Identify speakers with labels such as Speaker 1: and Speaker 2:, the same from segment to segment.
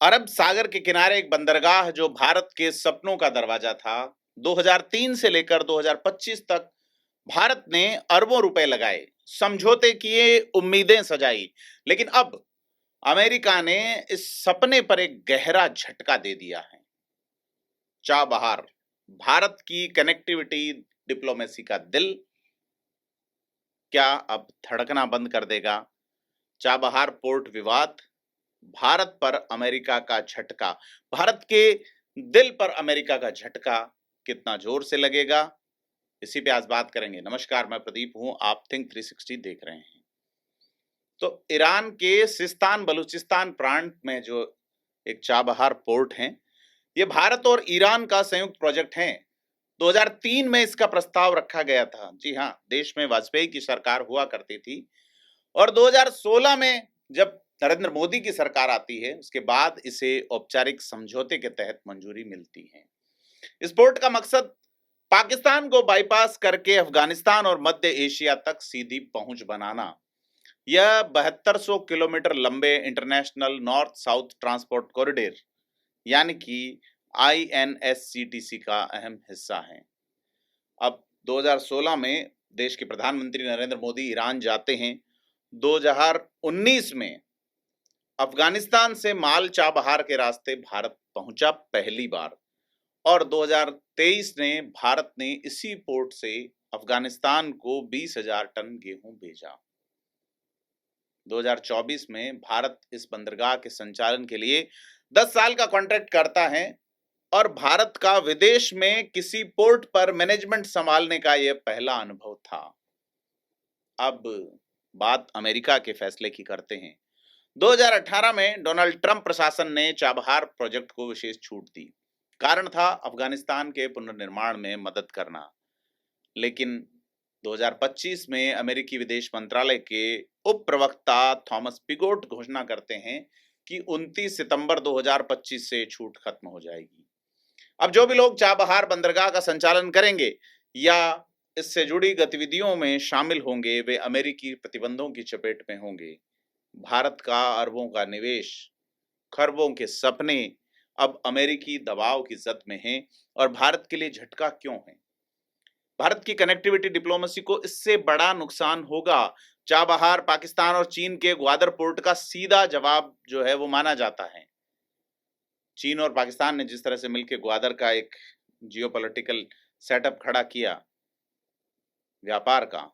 Speaker 1: अरब सागर के किनारे एक बंदरगाह जो भारत के सपनों का दरवाजा था, 2003 से लेकर 2025 तक भारत ने अरबों रुपए लगाए, समझौते किए, उम्मीदें सजाई। लेकिन अब अमेरिका ने इस सपने पर एक गहरा झटका दे दिया है। चाबहार, भारत की कनेक्टिविटी डिप्लोमेसी का दिल, क्या अब धड़कना बंद कर देगा? चाबहार पोर्ट विवाद, भारत पर अमेरिका का झटका, भारत के दिल पर अमेरिका का झटका कितना जोर से लगेगा, इसी पे आज बात करेंगे। नमस्कार, मैं प्रदीप हूं, आप थिंक 360 देख रहे हैं। तो ईरान के सिस्तान बलूचिस्तान प्रांत में जो एक चाबहार पोर्ट है, ये भारत और ईरान का संयुक्त प्रोजेक्ट है। 2003 में इसका प्रस्ताव रखा गया था। जी हाँ, देश में वाजपेयी की सरकार हुआ करती थी और 2016 में जब नरेंद्र मोदी की सरकार आती है, उसके बाद इसे औपचारिक समझौते के तहत मंजूरी मिलती है। इस पोर्ट का मकसद पाकिस्तान को बाईपास करके अफगानिस्तान और मध्य एशिया तक सीधी पहुंच बनाना। यह 7200 किलोमीटर लंबे international north south transport corridor यानी कि INSCTC का अहम हिस्सा है। अब 2016 में देश के प्रधानमंत्री नरेंद्र मोदी ईरान जाते हैं। 2019 में अफगानिस्तान से माल चाबहार के रास्ते भारत पहुंचा पहली बार, और 2023 ने भारत ने इसी पोर्ट से अफगानिस्तान को 20,000 टन गेहूं भेजा। 2024 में भारत इस बंदरगाह के संचालन के लिए 10 साल का कॉन्ट्रैक्ट करता है और भारत का विदेश में किसी पोर्ट पर मैनेजमेंट संभालने का यह पहला अनुभव था। अब बात अमेरिका के फैसले की करते हैं। 2018 में डोनाल्ड ट्रंप प्रशासन ने चाबहार प्रोजेक्ट को विशेष छूट दी। कारण था अफगानिस्तान के पुनर्निर्माण में मदद करना। लेकिन 2025 में अमेरिकी विदेश मंत्रालय के उप प्रवक्ता थॉमस पिगोट घोषणा करते हैं कि 29 सितंबर 2025 से छूट खत्म हो जाएगी। अब जो भी लोग चाबहार बंदरगाह का संचालन करेंगे या इससे जुड़ी गतिविधियों में शामिल होंगे, वे अमेरिकी प्रतिबंधों की चपेट में होंगे। भारत का अरबों का निवेश, खरबों के सपने अब अमेरिकी दबाव की जद में हैं। और भारत के लिए झटका क्यों है? भारत की कनेक्टिविटी डिप्लोमेसी को इससे बड़ा नुकसान होगा। चाबहार पाकिस्तान और चीन के ग्वादर पोर्ट का सीधा जवाब जो है वो माना जाता है। चीन और पाकिस्तान ने जिस तरह से मिलकर ग्वादर का एक जियोपॉलिटिकल सेटअप खड़ा किया व्यापार का,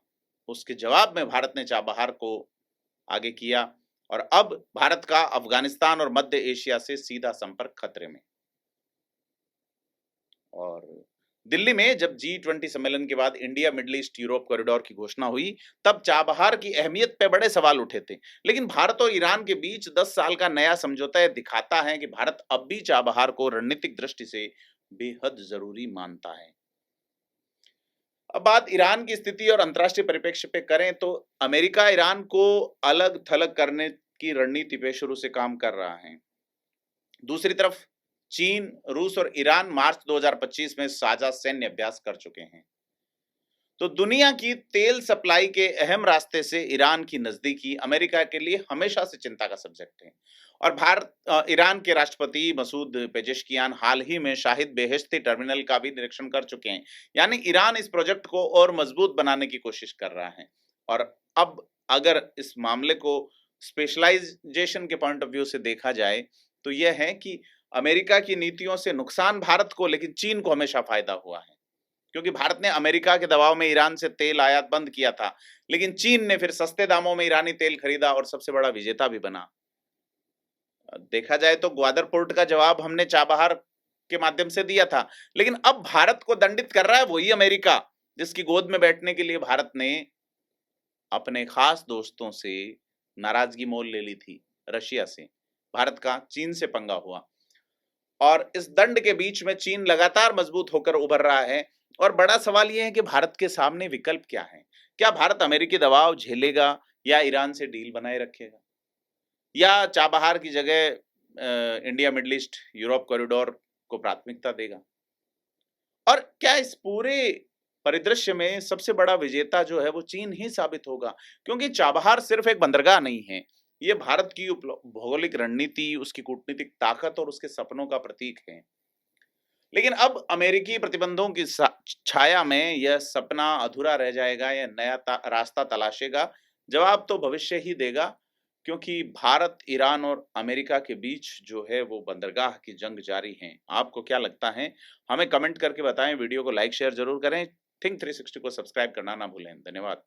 Speaker 1: उसके जवाब में भारत ने चाबहार को आगे किया और अब भारत का अफगानिस्तान और मध्य एशिया से सीधा संपर्क खतरे में। और दिल्ली में जब G20 सम्मेलन के बाद India middle east Europe corridor की घोषणा हुई, तब चाबहार की अहमियत पे बड़े सवाल उठे थे। लेकिन भारत और ईरान के बीच 10 साल का नया समझौता यह दिखाता है कि भारत अब भी चाबहार को रणनीतिक दृष्टि से बेहद जरूरी मानता है। अब बात ईरान की स्थिति और अंतर्राष्ट्रीय परिप्रेक्ष्य पे करें तो अमेरिका ईरान को अलग थलग करने की रणनीति पे शुरू से काम कर रहा है। दूसरी तरफ चीन, रूस और ईरान मार्च 2025 में साझा सैन्य अभ्यास कर चुके हैं। तो दुनिया की तेल सप्लाई के अहम रास्ते से ईरान की नजदीकी अमेरिका के लिए हमेशा से चिंता का सब्जेक्ट है। और ईरान के राष्ट्रपति मसूद पेजेश्कियान हाल ही में शाहिद बेहेश्ती टर्मिनल का भी निरीक्षण कर चुके हैं। यानी ईरान इस प्रोजेक्ट को और मजबूत बनाने की कोशिश कर रहा है। और अब अगर इस मामले को स्पेशलाइजेशन के पॉइंट ऑफ व्यू से देखा जाए तो यह है कि अमेरिका की नीतियों से नुकसान भारत को, लेकिन चीन को हमेशा फायदा हुआ है। क्योंकि भारत ने अमेरिका के दबाव में ईरान से तेल आयात बंद किया था, लेकिन चीन ने फिर सस्ते दामों में ईरानी तेल खरीदा और सबसे बड़ा विजेता भी बना। देखा जाए तो ग्वादर पोर्ट का जवाब हमने चाबहार के माध्यम से दिया था, लेकिन अब भारत को दंडित कर रहा है वही अमेरिका, जिसकी गोद में बैठने के लिए भारत ने अपने खास दोस्तों से नाराजगी मोल ले ली थी। रशिया से भारत का चीन से पंगा हुआ और इस दंड के बीच में चीन लगातार मजबूत होकर उभर रहा है। और बड़ा सवाल यह है कि भारत के सामने विकल्प क्या है? क्या भारत अमेरिकी दबाव झेलेगा या ईरान से डील बनाए रखेगा, या चाबहार की जगह India middle east Europe corridor को प्राथमिकता देगा? और क्या इस पूरे परिदृश्य में सबसे बड़ा विजेता जो है वो चीन ही साबित होगा? क्योंकि चाबहार सिर्फ एक बंदरगाह नहीं है, ये भारत की भौगोलिक रणनीति, उसकी कूटनीतिक ताकत और उसके सपनों का प्रतीक है। लेकिन अब अमेरिकी प्रतिबंधों की छाया में यह सपना अधूरा रह जाएगा या नया रास्ता तलाशेगा, जवाब तो भविष्य ही देगा, क्योंकि भारत, ईरान और अमेरिका के बीच जो है वो बंदरगाह की जंग जारी है। आपको क्या लगता है? हमें कमेंट करके बताएं। वीडियो को लाइक शेयर जरूर करें। थिंक 360 को सब्सक्राइब करना ना भूलें। धन्यवाद।